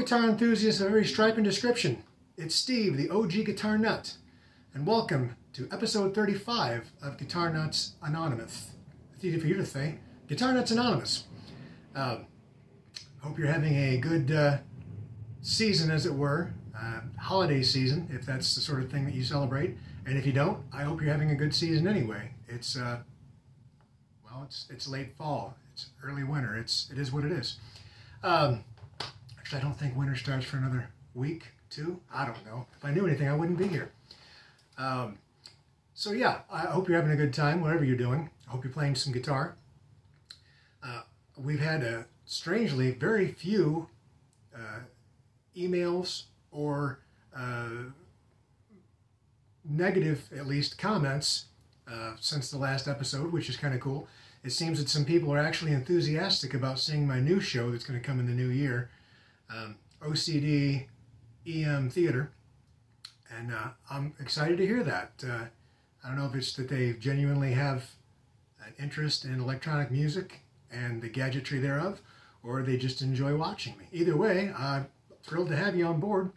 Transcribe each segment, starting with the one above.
guitar enthusiasts of every stripe and description. It's Steve, the OG Guitar Nut, and welcome to episode 35 of Guitar Nuts Anonymous. It's easy for you to say, Guitar Nuts Anonymous. Hope you're having a good season, as it were, holiday season, if that's the sort of thing that you celebrate. And if you don't, I hope you're having a good season anyway. It's well, it's late fall, it's early winter. It is what it is. Actually, I don't think winter starts for another week, two. I don't know. If I knew anything, I wouldn't be here. So yeah, I hope you're having a good time, whatever you're doing. I hope you're playing some guitar. We've had, strangely, very few emails or negative, at least, comments since the last episode, which is kind of cool. It seems that some people are actually enthusiastic about seeing my new show that's going to come in the new year, OCD EM Theater, and I'm excited to hear that. I don't know if it's that they genuinely have an interest in electronic music and the gadgetry thereof, or they just enjoy watching me. Either way, I'm thrilled to have you on board,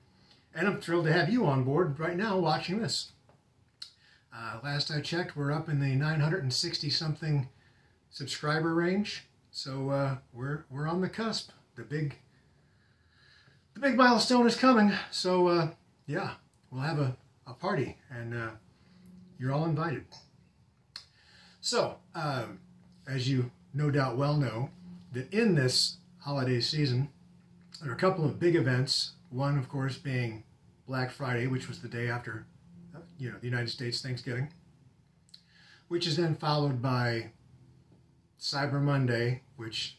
and I'm thrilled to have you on board right now watching this. Last I checked, we're up in the 960-something subscriber range, so we're on the cusp. The big milestone is coming. So yeah, we'll have a party, and you're all invited. So as you no doubt well know, that in this holiday season there are a couple of big events. One, of course, being Black Friday, which was the day after the United States Thanksgiving, which is then followed by Cyber Monday, which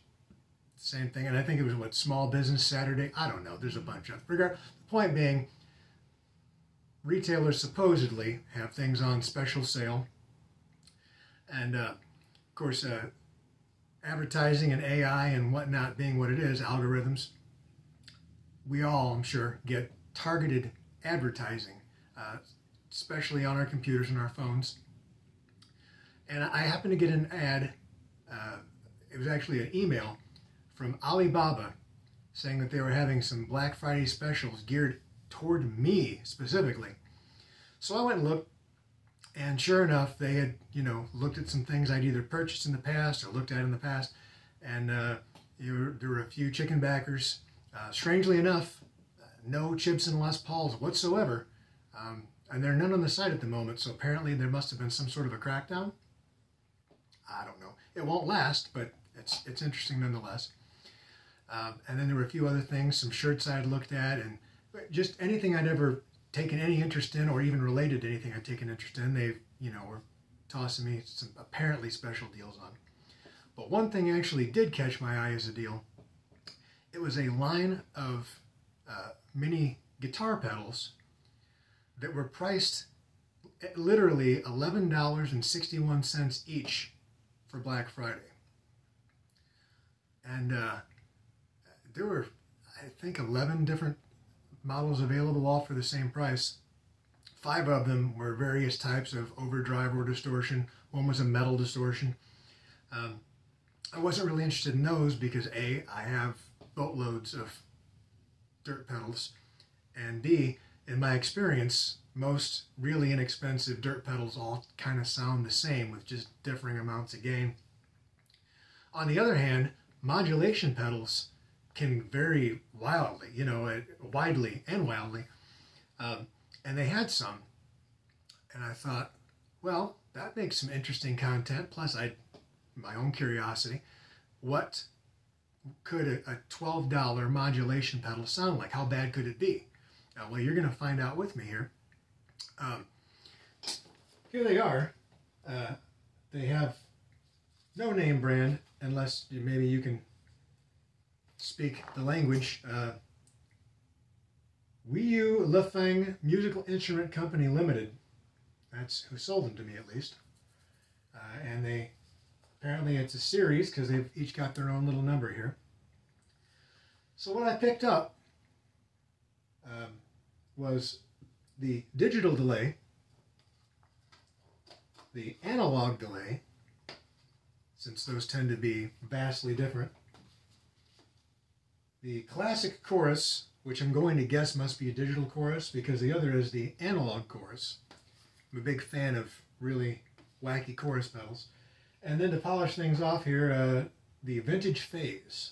same thing, and I think it was what, Small Business Saturday. I don't know. There's a bunch of. The point being, retailers supposedly have things on special sale, and of course, advertising and AI and whatnot being what it is, algorithms. We all, I'm sure, get targeted advertising, especially on our computers and our phones. And I happened to get an ad. It was actually an email from Alibaba saying that they were having some Black Friday specials geared toward me specifically. So I went and looked, and sure enough, they had, looked at some things I'd either purchased in the past or looked at in the past, and there were a few chicken backers. Strangely enough, no Chips and Les Pauls whatsoever, and there are none on the site at the moment, so apparently there must have been some sort of a crackdown. I don't know. It won't last, but it's interesting nonetheless. And then there were a few other things, some shirts I'd looked at, and just anything I'd ever taken any interest in, or even related to anything I'd taken interest in, they, were tossing me some apparently special deals on. But one thing actually did catch my eye as a deal. It was a line of mini guitar pedals that were priced at literally $11.61 each for Black Friday. And there were, I think, 11 different models available, all for the same price. 5 of them were various types of overdrive or distortion. One was a metal distortion. I wasn't really interested in those because A, I have boatloads of dirt pedals, and B, in my experience, most really inexpensive dirt pedals all kind of sound the same with just differing amounts of gain. On the other hand, modulation pedals can vary wildly, widely and wildly. And they had some. And I thought, well, that makes some interesting content. Plus, my own curiosity, what could a $12 modulation pedal sound like? How bad could it be? Well, you're going to find out with me here. Here they are. They have no name brand, unless maybe you can speak the language. Wiyu Lefeng Musical Instrument Company Limited. That's who sold them to me, at least. And they, apparently it's a series, because they've each got their own little number here. So what I picked up was the digital delay, the analog delay, since those tend to be vastly different, the classic chorus, which I'm going to guess must be a digital chorus because the other is the analog chorus. I'm a big fan of really wacky chorus pedals. And then to polish things off here, the vintage phase.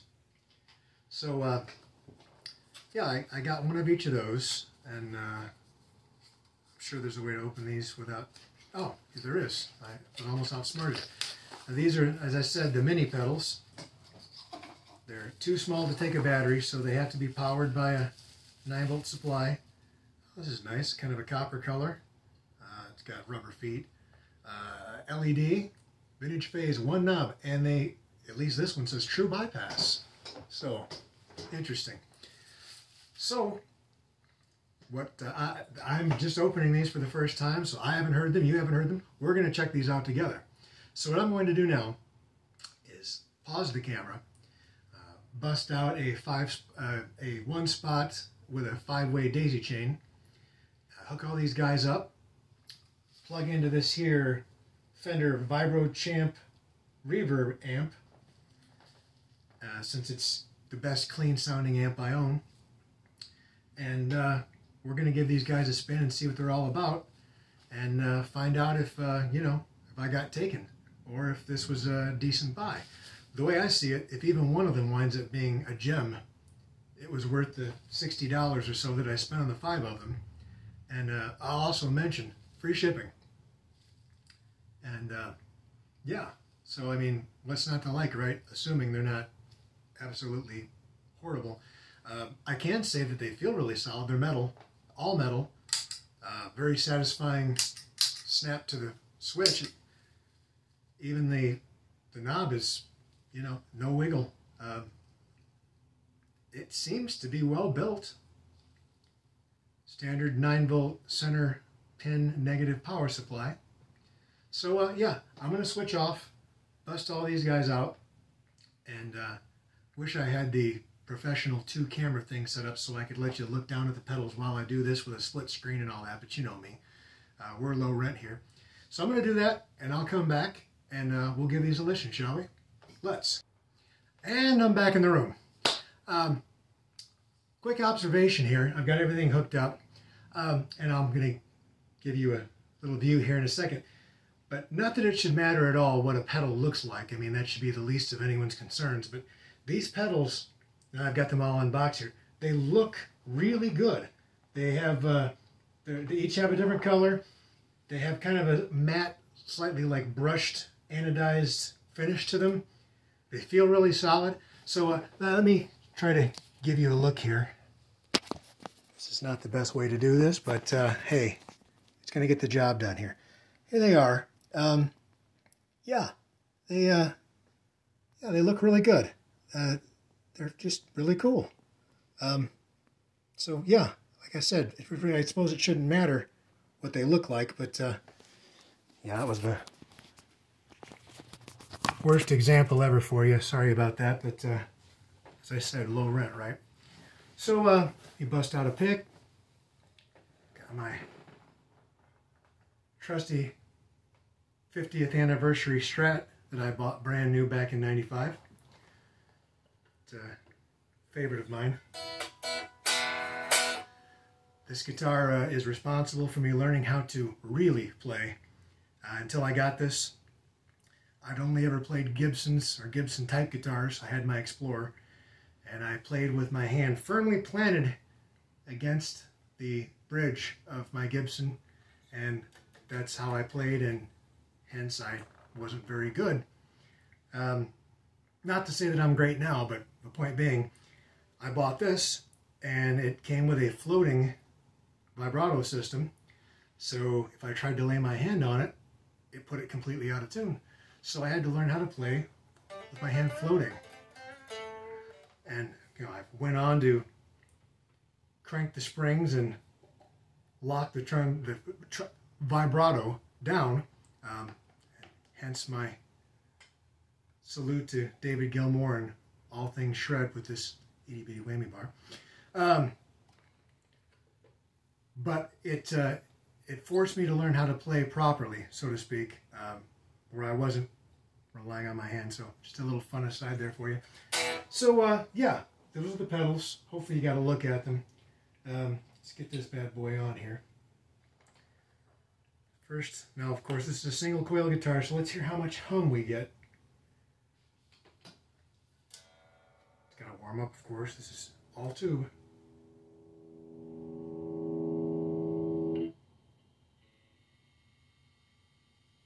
So yeah, I got one of each of those, and I'm sure there's a way to open these without, oh, there is. I was almost outsmarted. Now, these are, as I said, the mini pedals. They're too small to take a battery, so they have to be powered by a 9-volt supply. This is nice, kind of a copper color. It's got rubber feet. LED, vintage phase, one knob, and they, at least this one says true bypass. So, interesting. So, what I'm just opening these for the first time, so I haven't heard them, you haven't heard them. We're going to check these out together. So what I'm going to do now is pause the camera, bust out a one spot with a 5-way daisy chain, hook all these guys up, plug into this here Fender Vibro Champ reverb amp, since it's the best clean sounding amp I own, and we're going to give these guys a spin and see what they're all about, and find out if you know, if I got taken or if this was a decent buy. The way I see it, if even one of them winds up being a gem, it was worth the $60 or so that I spent on the 5 of them. And I'll also mention free shipping. And yeah, so I mean, what's not to like, right? Assuming they're not absolutely horrible. I can say that they feel really solid. They're metal, all metal. Very satisfying snap to the switch. Even the knob is, you know, no wiggle. It seems to be well built. Standard 9-volt center pin negative power supply. So yeah, I'm going to switch off, bust all these guys out, and wish I had the professional 2-camera thing set up so I could let you look down at the pedals while I do this with a split screen and all that, but you know me. We're low rent here. So I'm going to do that, and I'll come back, and we'll give these a listen, shall we? Let's. And I'm back in the room. Quick observation here. I've got everything hooked up, and I'm going to give you a little view here in a second. But not that it should matter at all what a pedal looks like. I mean, that should be the least of anyone's concerns. But these pedals, now I've got them all unboxed here, they look really good. They have, they each have a different color. They have kind of a matte, slightly like brushed, anodized finish to them. They feel really solid. So now let me try to give you a look here. This is not the best way to do this, but hey, it's going to get the job done here. Here they are. Yeah, they look really good. They're just really cool. So yeah, like I said, I suppose it shouldn't matter what they look like, but yeah, that was the worst example ever for you. Sorry about that, but as I said, low rent, right? So you bust out a pick. Got my trusty 50th anniversary Strat that I bought brand new back in '95. It's a favorite of mine. This guitar is responsible for me learning how to really play. Until I got this, I'd only ever played Gibsons or Gibson type guitars. I had my Explorer, and I played with my hand firmly planted against the bridge of my Gibson, and that's how I played, and hence I wasn't very good. Not to say that I'm great now, but the point being, I bought this, and it came with a floating vibrato system, so if I tried to lay my hand on it, it put it completely out of tune. So I had to learn how to play with my hand floating. And you know, I went on to crank the springs and lock the vibrato down. Hence my salute to David Gilmour and All Things Shred with this itty bitty whammy bar. But it forced me to learn how to play properly, so to speak, where I wasn't relying on my hand. So just a little fun aside there for you. So yeah, those are the pedals. Hopefully you got a look at them. Let's get this bad boy on here. First, now of course this is a single coil guitar, so let's hear how much hum we get. It's got to warm up, of course. This is all tube.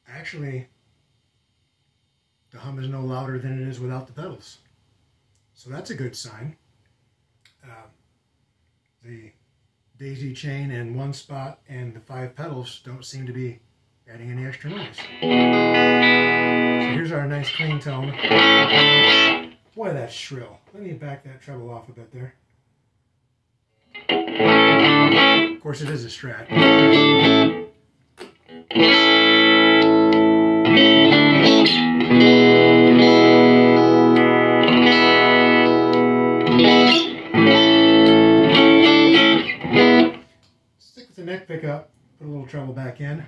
Actually, the hum is no louder than it is without the pedals. So that's a good sign. The daisy chain and one spot and the 5 pedals don't seem to be adding any extra noise. So here's our nice clean tone. Boy, that's shrill. Let me back that treble off a bit there. Of course, it is a Strat. Neck pickup, put a little treble back in.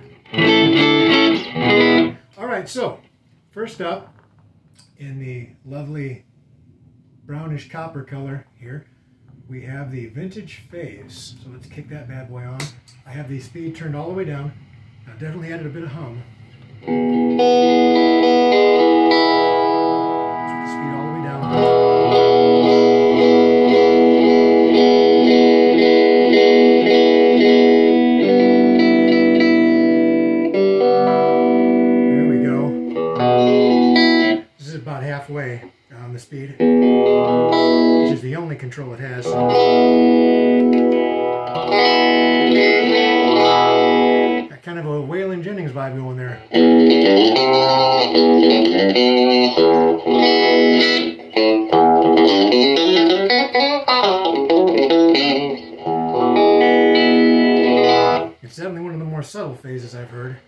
Alright, so first up, in the lovely brownish copper color here, we have the vintage phase. So let's kick that bad boy on. I have the speed turned all the way down. I definitely added a bit of hum. So the speed all the way down. Halfway on the speed, which is the only control it has. Got kind of a Waylon Jennings vibe going there. It's definitely one of the more subtle phases I've heard.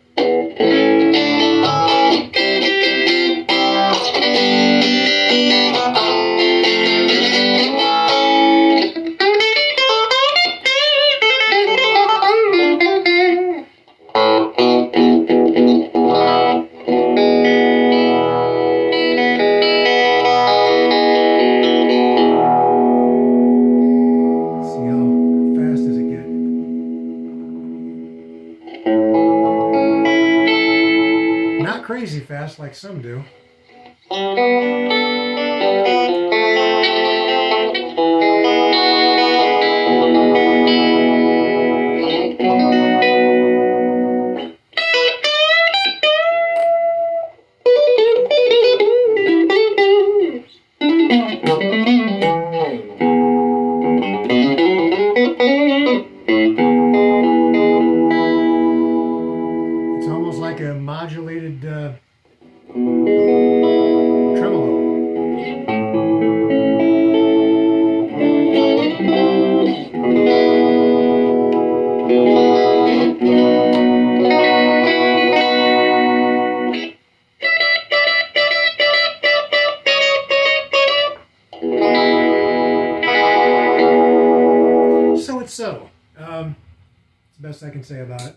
Crazy fast like some do. It's almost like a modulated tremolo. So it's subtle. It's the best I can say about it.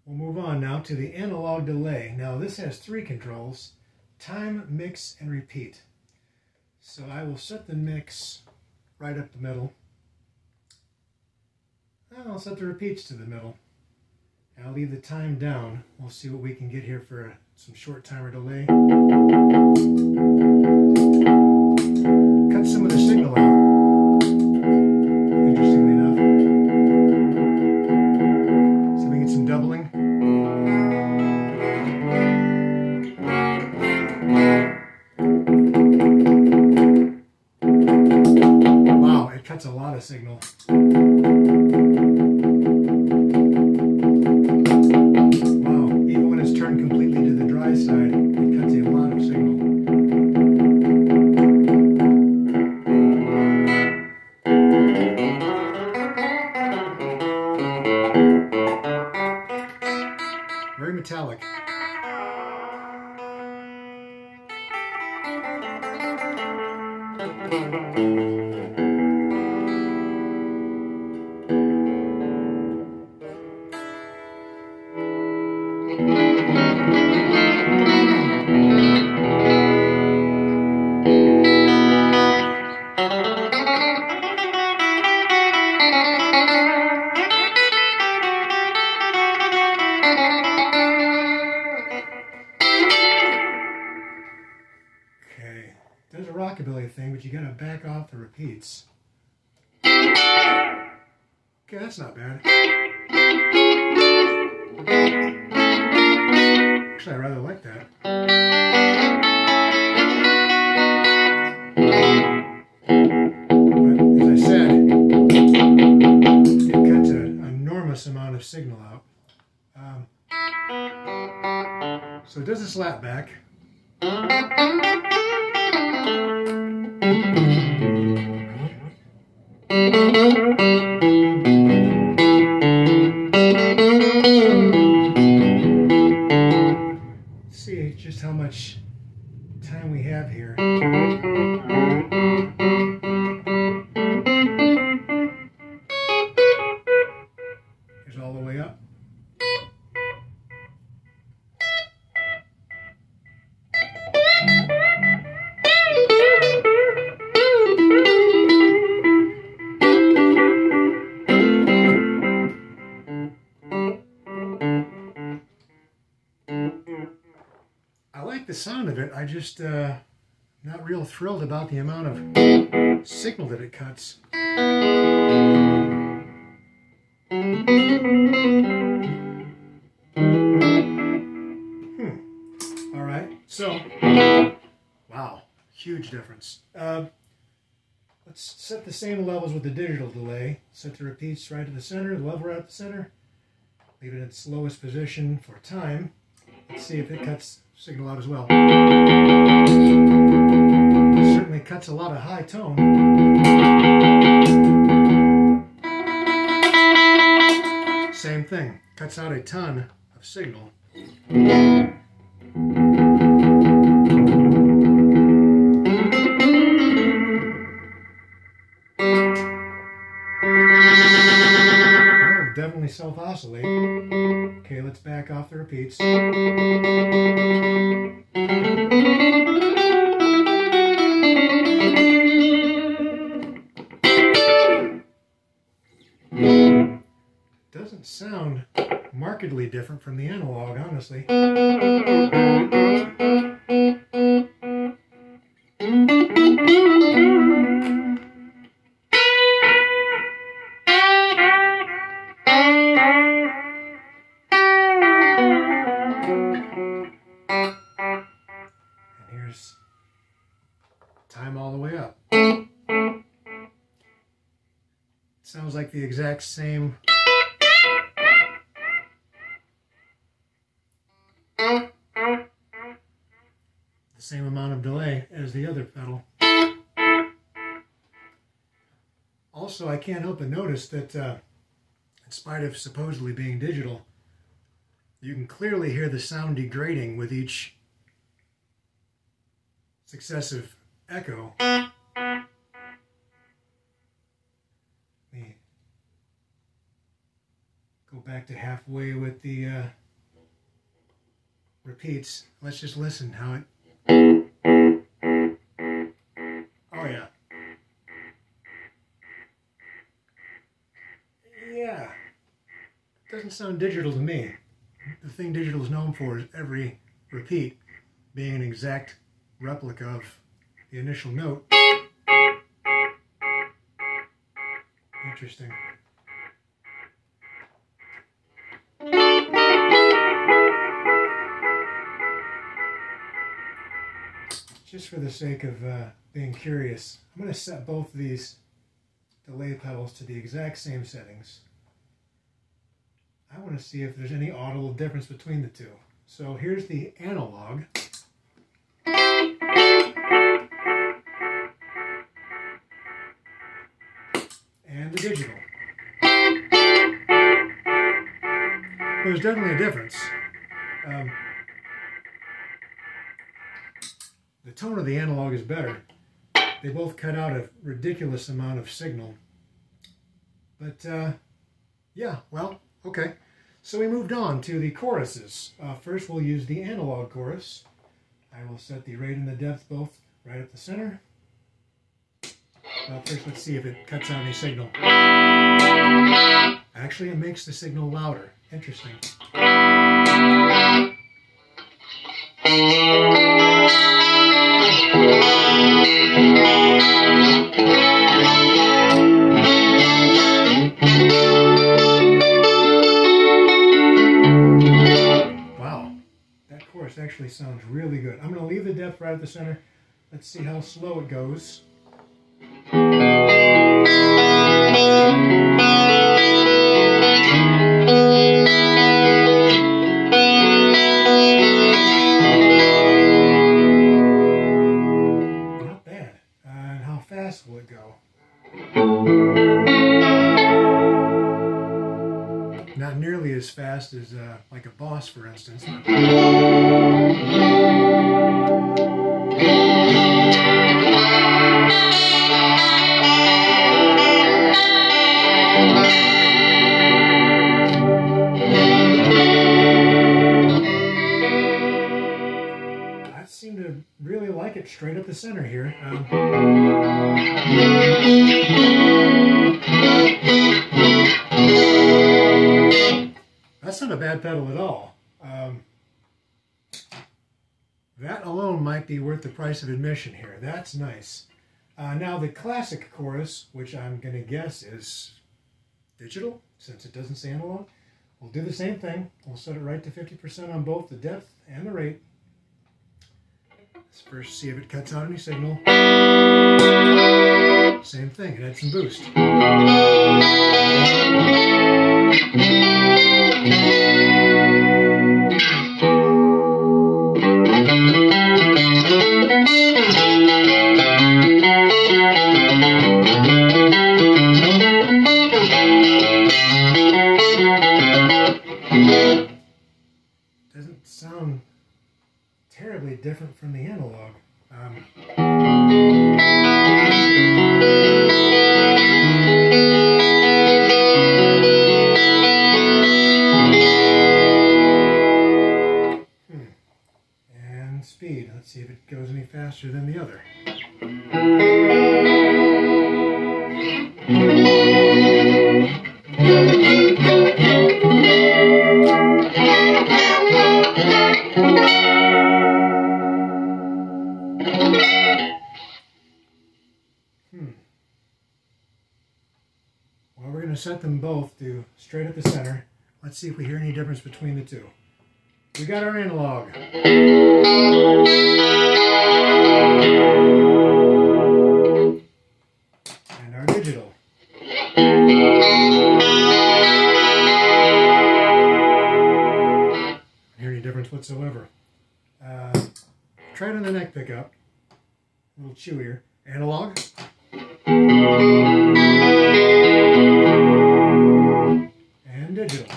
We'll move on now to the analog delay. Now this has 3 controls: time, mix, and repeat. So I will set the mix right up the middle. And I'll set the repeats to the middle. And I'll leave the time down. We'll see what we can get here for some short timer delay. Cut some of the signal out. Interestingly enough. So we get some doubling. Wow, it cuts a lot of signal. Wow, even when it's turned completely to the dry side, it cuts a lot of signal. Very metallic. rockabilly thing, but you gotta back off the repeats. Okay, that's not bad. Actually, I rather like that. But as I said, it cuts an enormous amount of signal out. So it does a slap back. See just how much time we have here. Here's all the way up. I like the sound of it. I just not real thrilled about the amount of signal that it cuts. All right, so wow, huge difference. Let's set the same levels with the digital delay. Set the repeats right to the center, the level right at the center. Leave it in its lowest position for time. Let's see if it cuts signal out as well. It certainly cuts a lot of high tone. Same thing, cuts out a ton of signal. Well, definitely self-oscillate. Okay, let's back off the repeats. Doesn't sound markedly different from the analog, honestly. And here's time all the way up. Sounds like the exact same. The same amount of delay as the other pedal. Also, I can't help but notice that in spite of supposedly being digital, you can clearly hear the sound degrading with each successive echo. Let me go back to halfway with the repeats. Let's just listen how it... Oh yeah. Yeah. Doesn't sound digital to me. The thing digital is known for is every repeat being an exact replica of the initial note. Interesting. Just for the sake of being curious, I'm going to set both of these delay pedals to the exact same settings. I want to see if there's any audible difference between the two. So here's the analog. And the digital. There's definitely a difference. The tone of the analog is better. They both cut out a ridiculous amount of signal. But yeah, well, okay. So we moved on to the choruses. First we'll use the analog chorus. I will set the rate and the depth both right at the center. First let's see if it cuts out any signal. Actually, it makes the signal louder. Interesting. chorus actually sounds really good. I'm going to leave the depth right at the center. Let's see how slow it goes. Not bad. And how fast will it go? Not nearly as fast as like a Boss, for instance. I seem to really like it straight up the center here. That's not a bad pedal at all. That alone might be worth the price of admission here. That's nice. Now the classic chorus, which I'm going to guess is digital, since it doesn't say analog, we'll do the same thing. We'll set it right to 50% on both the depth and the rate. Let's first see if it cuts out any signal. Same thing, it adds some boost. Doesn't sound terribly different from the analog. And speed. Let's see if it goes any faster than the other. Well, we're going to set them both to straight at the center. Let's see if we hear any difference between the two. We got our analog. And our digital. Don't hear any difference whatsoever. Try it on the neck pickup. A little chewier. Analog. And digital.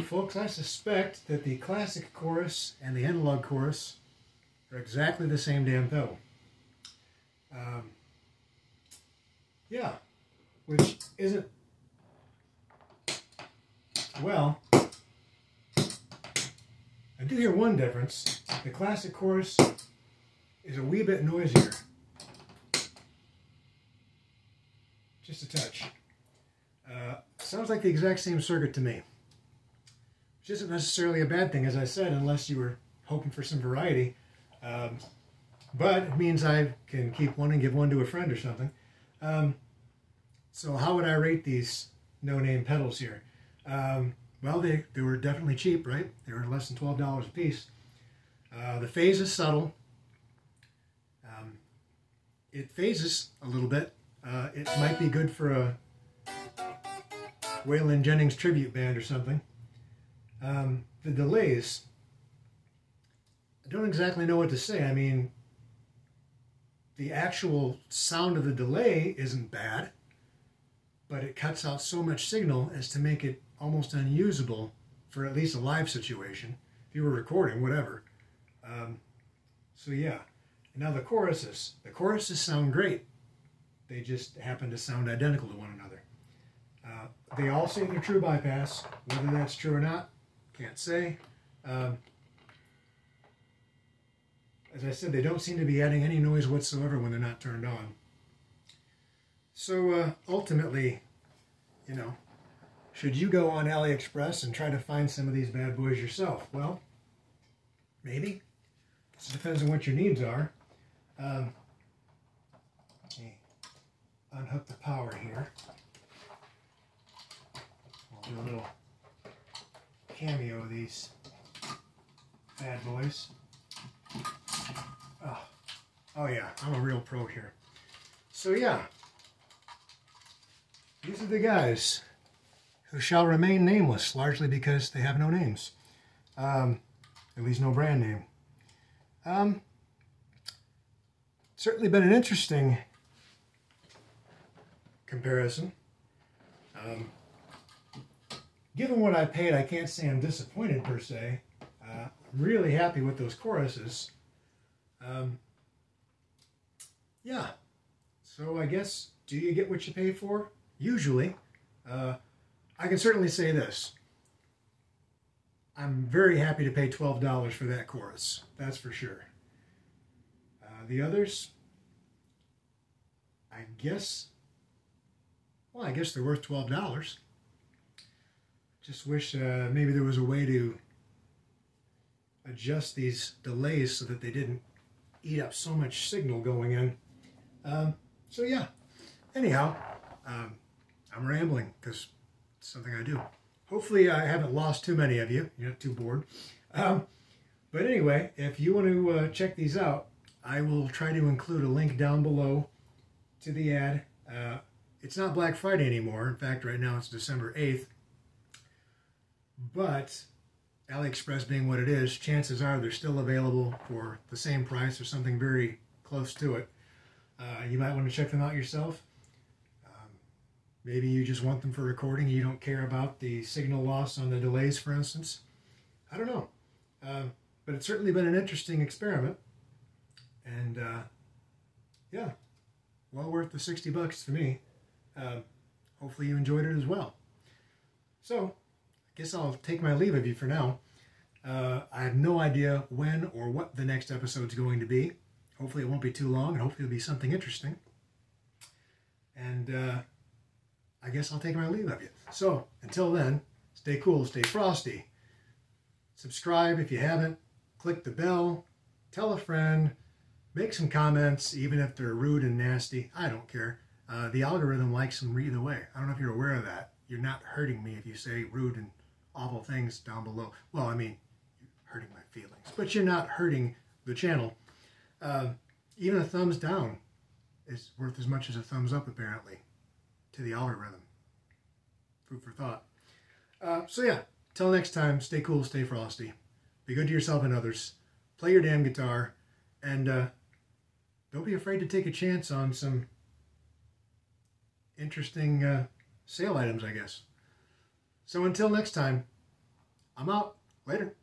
Folks, I suspect that the classic chorus and the analog chorus are exactly the same damn pedal. Yeah, which isn't, well, I do hear one difference. The classic chorus is a wee bit noisier. Just a touch. Sounds like the exact same circuit to me. Which isn't necessarily a bad thing, as I said, unless you were hoping for some variety. But it means I can keep one and give one to a friend or something. So how would I rate these no-name pedals here? Well, they were definitely cheap, right? They were less than $12 a piece. The phase is subtle. It phases a little bit. It might be good for a Waylon Jennings tribute band or something. The delays, I don't exactly know what to say. I mean, the actual sound of the delay isn't bad, but it cuts out so much signal as to make it almost unusable for at least a live situation. If you were recording, whatever. So yeah. And now the choruses. The choruses sound great. They just happen to sound identical to one another. They all say they're true bypass. Whether that's true or not, can't say. As I said, they don't seem to be adding any noise whatsoever when they're not turned on. So ultimately, you know, should you go on AliExpress and try to find some of these bad boys yourself? Well, maybe. It depends on what your needs are. Unhook the power here. cameo these bad boys. Oh yeah, I'm a real pro here. So yeah, these are the guys who shall remain nameless, largely because they have no names. At least no brand name. Certainly been an interesting comparison. Given what I paid, I can't say I'm disappointed per se. I'm really happy with those choruses. Yeah, so I guess, do you get what you pay for? Usually. I can certainly say this. I'm very happy to pay $12 for that chorus. That's for sure. The others, I guess they're worth $12. Just wish maybe there was a way to adjust these delays so that they didn't eat up so much signal going in. So yeah, anyhow, I'm rambling because it's something I do. Hopefully I haven't lost too many of you. You're not too bored. But anyway, if you want to check these out, I will try to include a link down below to the ad. It's not Black Friday anymore. In fact, right now it's December 8th. But AliExpress being what it is, chances are they're still available for the same price or something very close to it. You might want to check them out yourself. Maybe you just want them for recording. You don't care about the signal loss on the delays, for instance. I don't know. But it's certainly been an interesting experiment. And yeah, well worth the $60 to me. Hopefully you enjoyed it as well. So, I guess I'll take my leave of you for now. I have no idea when or what the next episode's going to be. Hopefully it won't be too long, and hopefully it'll be something interesting. And I guess I'll take my leave of you. So, until then, stay cool, stay frosty. Subscribe if you haven't. Click the bell. Tell a friend. Make some comments, even if they're rude and nasty. I don't care. The algorithm likes them either way. I don't know if you're aware of that. You're not hurting me if you say rude and awful things down below. Well, I mean, you're hurting my feelings. But you're not hurting the channel. Even a thumbs down is worth as much as a thumbs up, apparently, to the algorithm. Food for thought. So yeah, till next time, stay cool, stay frosty. Be good to yourself and others. Play your damn guitar. And don't be afraid to take a chance on some interesting sale items, I guess. So until next time, I'm out. Later.